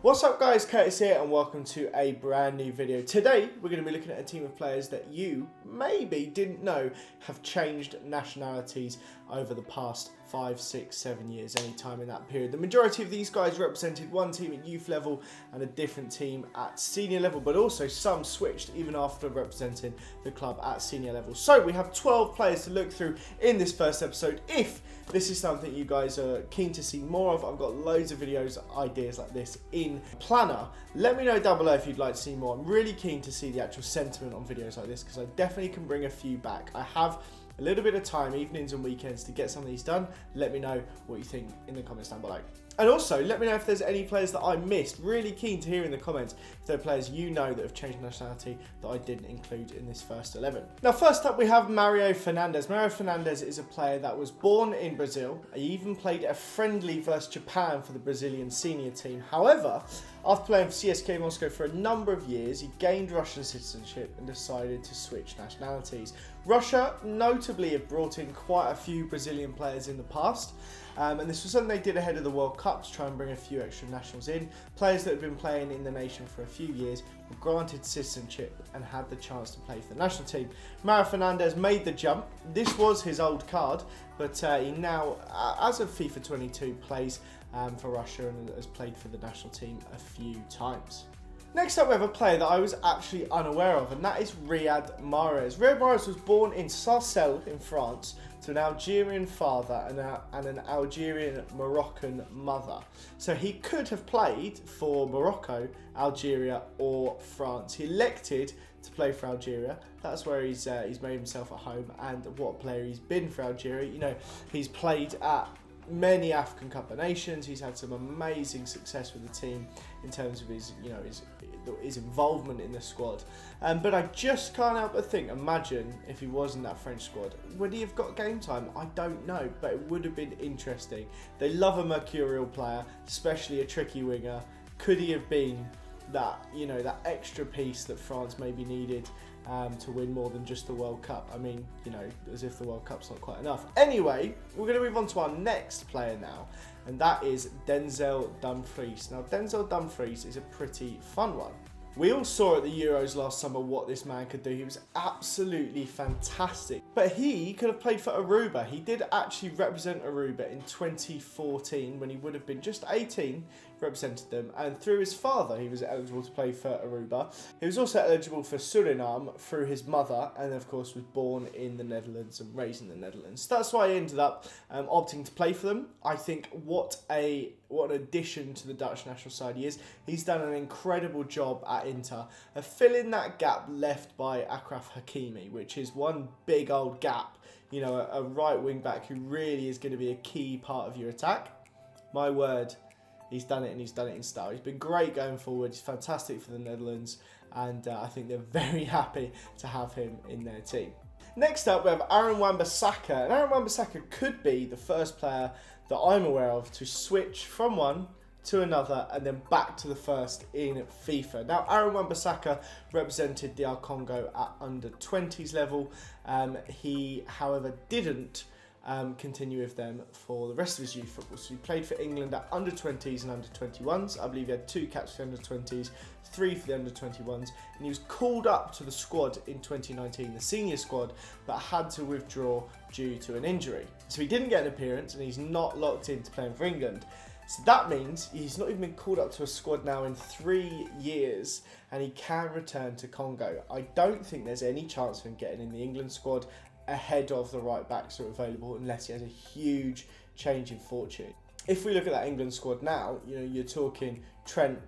What's up guys, Curtis here and welcome to a brand new video. Today we're going to be looking at a team of players that you maybe didn't know have changed nationalities over the past 5, 6, 7 years, any time in that period. The majority of these guys represented one team at youth level and a different team at senior level, but also some switched even after representing the club at senior level. So we have 12 players to look through in this first episode. If this is something you guys are keen to see more of, I've got loads of videos, ideas like this in planner. Let me know down below if you'd like to see more. I'm really keen to see the actual sentiment on videos like this because I definitely can bring a few back. I have a little bit of time, evenings and weekends, to get some of these done. Let me know what you think in the comments down below. And also, let me know if there's any players that I missed. Really keen to hear in the comments if there are players you know that have changed nationality that I didn't include in this first 11. Now, first up, we have Mario Fernandes. Mario Fernandes is a player that was born in Brazil. He even played a friendly versus Japan for the Brazilian senior team. However, after playing for CSKA Moscow for a number of years, he gained Russian citizenship and decided to switch nationalities. Russia notably have brought in quite a few Brazilian players in the past. And this was something they did ahead of the World Cup to try and bring a few extra nationals in. Players that had been playing in the nation for a few years were granted citizenship and had the chance to play for the national team. Mario Fernandes made the jump. This was his old card, but he now, as of FIFA 22, plays for Russia and has played for the national team a few times. Next up, we have a player that I was actually unaware of, and that is Riyad Mahrez. Riyad Mahrez was born in Sarcelles in France to an Algerian father and an Algerian-Moroccan mother. So he could have played for Morocco, Algeria or France. He elected to play for Algeria. That's where he's made himself at home, and what a player he's been for Algeria. You know, he's played at many African Cup of Nations. He's had some amazing success with the team in terms of his involvement in the squad. But I just can't help but think, imagine if he was in that French squad, would he have got game time? I don't know, but it would have been interesting. They love a mercurial player, especially a tricky winger. Could he have been that, that extra piece that France maybe needed to win more than just the World Cup? I mean, as if the World Cup's not quite enough. Anyway, we're going to move on to our next player now, and that is Denzel Dumfries. Now, Denzel Dumfries is a pretty fun one. We all saw at the Euros last summer what this man could do. He was absolutely fantastic. But he could have played for Aruba. He did actually represent Aruba in 2014 when he would have been just 18, represented them. And through his father, he was eligible to play for Aruba. He was also eligible for Suriname through his mother, and of course was born in the Netherlands and raised in the Netherlands. That's why he ended up opting to play for them. I think what an addition to the Dutch national side he is. He's done an incredible job at Inter of filling that gap left by Achraf Hakimi, which is one big old gap. A right wing back who really is going to be a key part of your attack. My word, he's done it, and he's done it in style. He's been great going forward. He's fantastic for the Netherlands, and I think they're very happy to have him in their team. Next up, we have Aaron Wan-BISSAKA, and Aaron Wan-BISSAKA could be the first player that I'm aware of to switch from one to another and then back to the first in FIFA. Now, Aaron Wan-BISSAKA represented DR Congo at under 20s level. He, however, didn't continue with them for the rest of his youth football. So he played for England at under 20s and under 21s. I believe he had 2 caps for the under 20s, 3 for the under 21s, and he was called up to the squad in 2019, the senior squad, but had to withdraw due to an injury. So he didn't get an appearance, and he's not locked into playing for England. So that means he's not even been called up to a squad now in 3 years, and he can return to Congo. I don't think there's any chance of him getting in the England squad ahead of the right backs that are available, unless he has a huge change in fortune. If we look at that England squad now, you're talking Trent,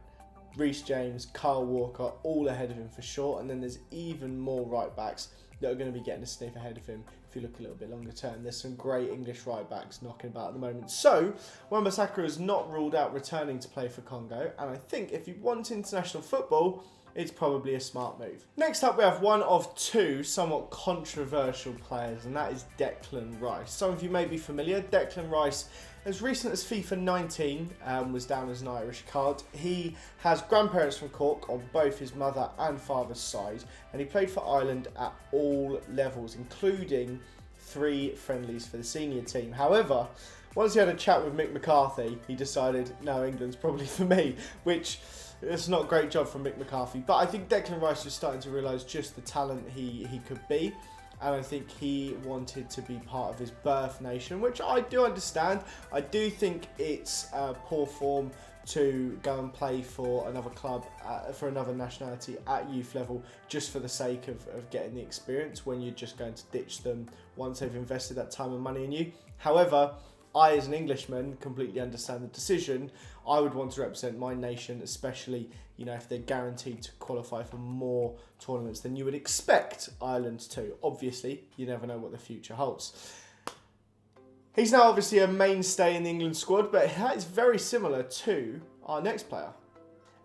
Reece James, Kyle Walker, all ahead of him for sure, and then there's even more right backs that are going to be getting a sniff ahead of him if you look a little bit longer term. There's some great English right backs knocking about at the moment. So, Wan-BISSAKA is not ruled out returning to play for Congo, and I think if you want international football, it's probably a smart move. Next up, we have one of 2 somewhat controversial players, and that is Declan Rice. Some of you may be familiar. Declan Rice, as recent as FIFA 19, was down as an Irish card. He has grandparents from Cork on both his mother and father's side, and he played for Ireland at all levels, including 3 friendlies for the senior team. However, once he had a chat with Mick McCarthy, he decided, no, England's probably for me, which it's not a great job from Mick McCarthy. But I think Declan Rice was starting to realise just the talent he could be. And I think he wanted to be part of his birth nation, which I do understand. I do think it's poor form to go and play for another club, for another nationality at youth level, just for the sake of getting the experience, when you're just going to ditch them once they've invested that time and money in you. However, I, as an Englishman, completely understand the decision. I would want to represent my nation, especially, you know, if they're guaranteed to qualify for more tournaments than you would expect Ireland to. Obviously, you never know what the future holds. He's now obviously a mainstay in the England squad, but that is very similar to our next player.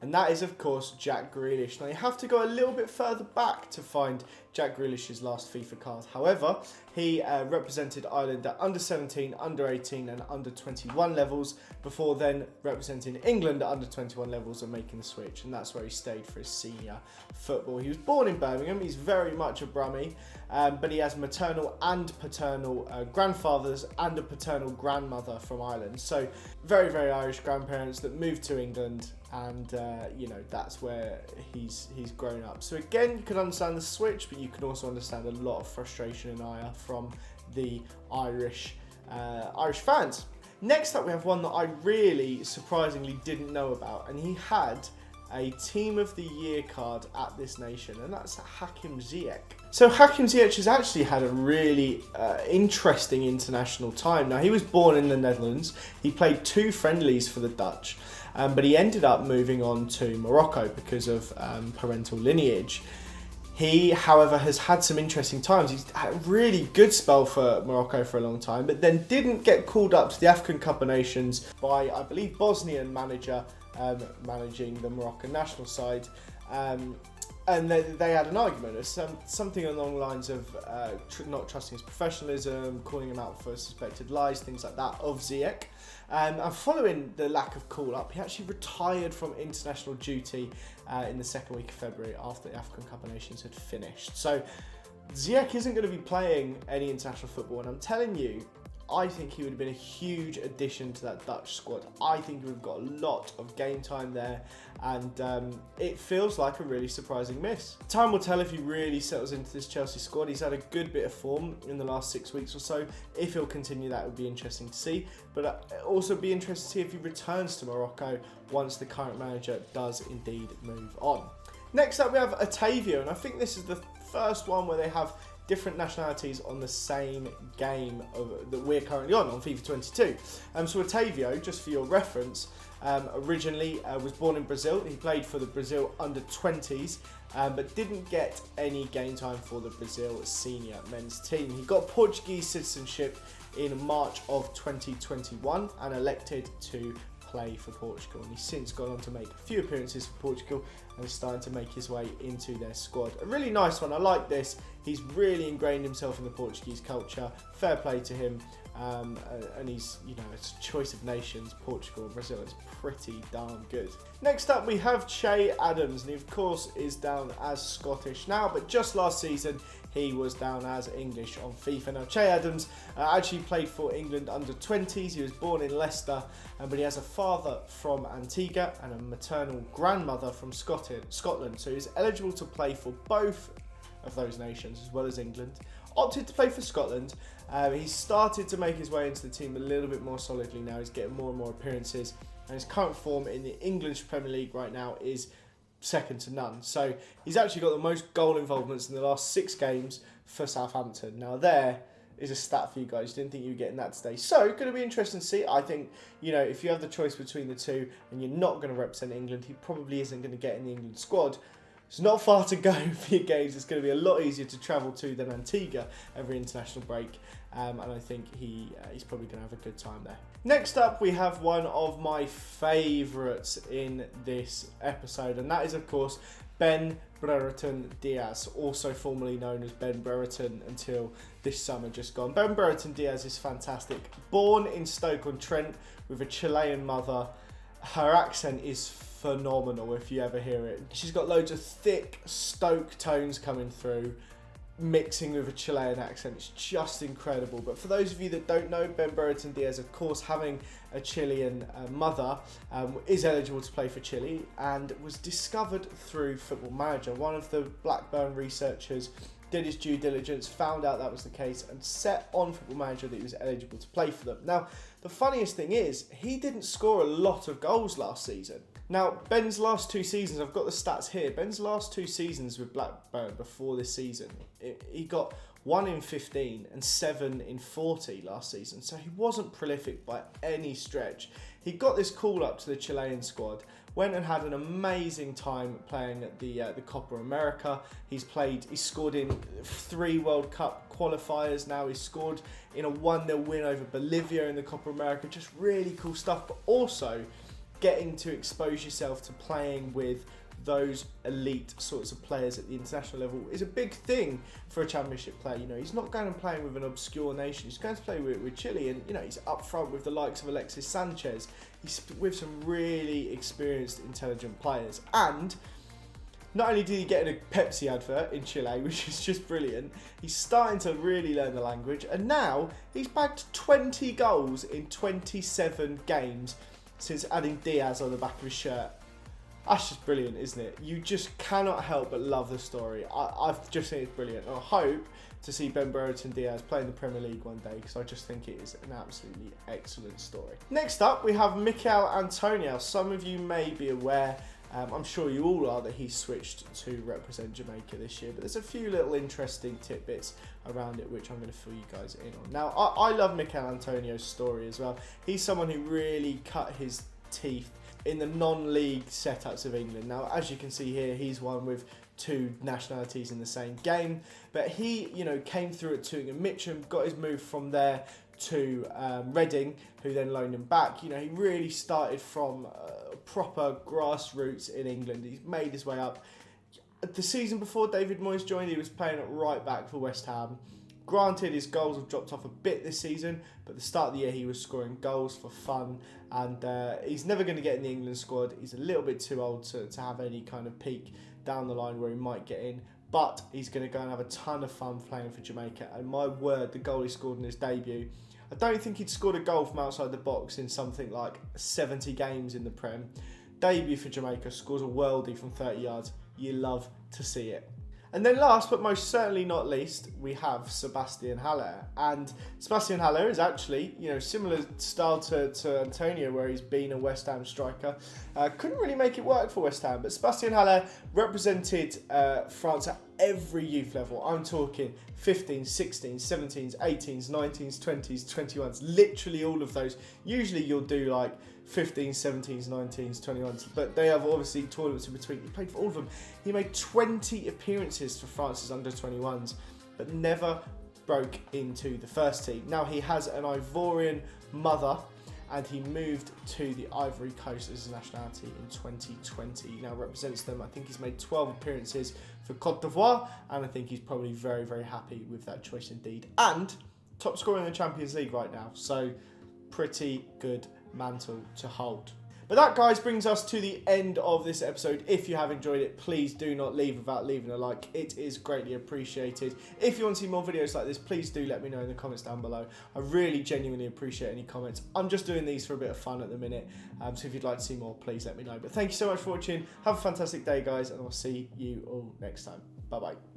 And that is, of course, Jack Grealish. Now, you have to go a little bit further back to find Jack Grealish's last FIFA card. However, he represented Ireland at under 17, under 18 and under 21 levels, before then representing England at under 21 levels and making the switch. And that's where he stayed for his senior football. He was born in Birmingham. He's very much a Brummie, but he has maternal and paternal grandfathers and a paternal grandmother from Ireland. So very, very Irish grandparents that moved to England. And, you know, that's where he's grown up. So again, you can understand the switch, but you can also understand a lot of frustration and ire from the Irish fans. Next up, we have one that I really surprisingly didn't know about, and he had a Team of the Year card at this nation, and that's Hakim Ziyech. So Hakim Ziyech has actually had a really interesting international time. Now, he was born in the Netherlands. He played 2 friendlies for the Dutch, but he ended up moving on to Morocco because of parental lineage. He, however, has had some interesting times. He's had a really good spell for Morocco for a long time, but then didn't get called up to the African Cup of Nations by, I believe, Bosnian manager managing the Moroccan national side. And they had an argument. It's something along the lines of not trusting his professionalism, calling him out for suspected lies, things like that, of Ziyech. And following the lack of call-up, he actually retired from international duty in the second week of February after the African Cup of Nations had finished. So Ziyech isn't going to be playing any international football, and I'm telling you, I think he would have been a huge addition to that Dutch squad. I think we've got a lot of game time there, and it feels like a really surprising miss. Time will tell if he really settles into this Chelsea squad. He's had a good bit of form in the last 6 weeks or so. If he'll continue, that would be interesting to see. But also be interesting to see if he returns to Morocco once the current manager does indeed move on. Next up, we have Otavio, and I think this is the first one where they have different nationalities on the same game that we're currently on FIFA 22. So Otavio, just for your reference, originally was born in Brazil. He played for the Brazil under-20s, but didn't get any game time for the Brazil senior men's team. He got Portuguese citizenship in March of 2021 and elected to play for Portugal, and he's since gone on to make a few appearances for Portugal and is starting to make his way into their squad. A really nice one. I like this. He's really ingrained himself in the Portuguese culture. Fair play to him. And he's, you know, it's a choice of nations, Portugal and Brazil. It's pretty darn good. Next up, we have Che Adams, and he of course is down as Scottish now, but just last season he was down as English on FIFA. Now, Che Adams actually played for England under-20s. He was born in Leicester, but he has a father from Antigua and a maternal grandmother from Scotland. So he's eligible to play for both of those nations as well as England. Opted to play for Scotland. He's started to make his way into the team a little bit more solidly now. He's getting more and more appearances, and his current form in the English Premier League right now is second to none. So he's actually got the most goal involvements in the last 6 games for Southampton. Now there is a stat for you guys. Didn't think you were getting that today. So going to be interesting to see. I think, you know, if you have the choice between the two and you're not going to represent England, he probably isn't going to get in the England squad. It's not far to go for your games. It's going to be a lot easier to travel to than Antigua every international break. And I think he's probably going to have a good time there. Next up, we have one of my favourites in this episode, and that is, of course, Ben Brereton Diaz, also formerly known as Ben Brereton until this summer just gone. Ben Brereton Diaz is fantastic. Born in Stoke-on-Trent with a Chilean mother. Her accent is phenomenal if you ever hear it. She's got loads of thick Stoke tones coming through. mixing with a Chilean accent. It's just incredible. But for those of you that don't know, BRERETON DIAZ, of course, having a Chilean mother, is eligible to play for Chile and was discovered through Football Manager. One of the Blackburn researchers did his due diligence, found out that was the case, and set on Football Manager that he was eligible to play for them. Now, the funniest thing is, he didn't score a lot of goals last season. Now, Ben's last 2 seasons, I've got the stats here, Ben's last 2 seasons with Blackburn before this season, he got 1 in 15 and 7 in 40 last season, so he wasn't prolific by any stretch. He got this call up to the Chilean squad, went and had an amazing time playing at the Copa America. He's scored in 3 World Cup qualifiers now. He's scored in a 1-0 win over Bolivia in the Copa America. Just really cool stuff, but also getting to expose yourself to playing with those elite sorts of players at the international level is a big thing for a championship player. You know, he's not going and playing with an obscure nation. He's going to play with Chile, and you know, he's up front with the likes of Alexis Sanchez. He's with some really experienced, intelligent players. And not only did he get in a Pepsi advert in Chile, which is just brilliant, he's starting to really learn the language, and now he's bagged 20 goals in 27 games since adding DIAZ on the back of his shirt. That's just brilliant, isn't it? You just cannot help but love the story. I've just think it's brilliant. I hope to see BRERETON DIAZ play in the Premier League one day, because I just think it is an absolutely excellent story. Next up, we have Mikel Antonio. Some of you may be aware, I'm sure you all are, that he switched to represent Jamaica this year, but there's a few little interesting tidbits around it which I'm going to fill you guys in on. Now, I love Mikel Antonio's story as well. He's someone who really cut his teeth in the non-league setups of England. Now, as you can see here, he's one with 2 nationalities in the same game, but he, you know, came through at Tooting and Mitcham, got his move from there to Reading, who then loaned him back. You know, he really started from proper grassroots in England. He's made his way up. The season before David Moyes joined, he was playing at right back for West Ham. Granted, his goals have dropped off a bit this season, but at the start of the year he was scoring goals for fun, and he's never going to get in the England squad. He's a little bit too old to have any kind of peak down the line where he might get in, but he's going to go and have a ton of fun playing for Jamaica. And my word, the goal he scored in his debut, I don't think he'd scored a goal from outside the box in something like 70 games in the Prem. Debut for Jamaica, scores a worldie from 30 yards. You love to see it. And then last but most certainly not least, we have Sebastian Haller. And Sebastian Haller is actually, you know, similar style to Antonio, where he's been a West Ham striker. Couldn't really make it work for West Ham, but Sebastian Haller represented France at every youth level. I'm talking 15s, 16s, 17s, 18s, 19s, 20s, 21s, literally all of those. Usually you'll do like 15s, 17s, 19s, 21s, but they have obviously tournaments in between. He played for all of them. He made 20 appearances for France's under-21s, but never broke into the first team. Now, he has an Ivorian mother, and he moved to the Ivory Coast as his nationality in 2020. He now represents them. I think he's made 12 appearances for Côte d'Ivoire, and I think he's probably very, very happy with that choice indeed. And top scorer in the Champions League right now, so pretty good mantle to hold. But that, guys, brings us to the end of this episode. If you have enjoyed it, please do not leave without leaving a like. It is greatly appreciated. If you want to see more videos like this, please do let me know in the comments down below. I really genuinely appreciate any comments. I'm just doing these for a bit of fun at the minute, so if you'd like to see more, please let me know. But thank you so much for watching. Have a fantastic day, guys, and I'll see you all next time. Bye bye.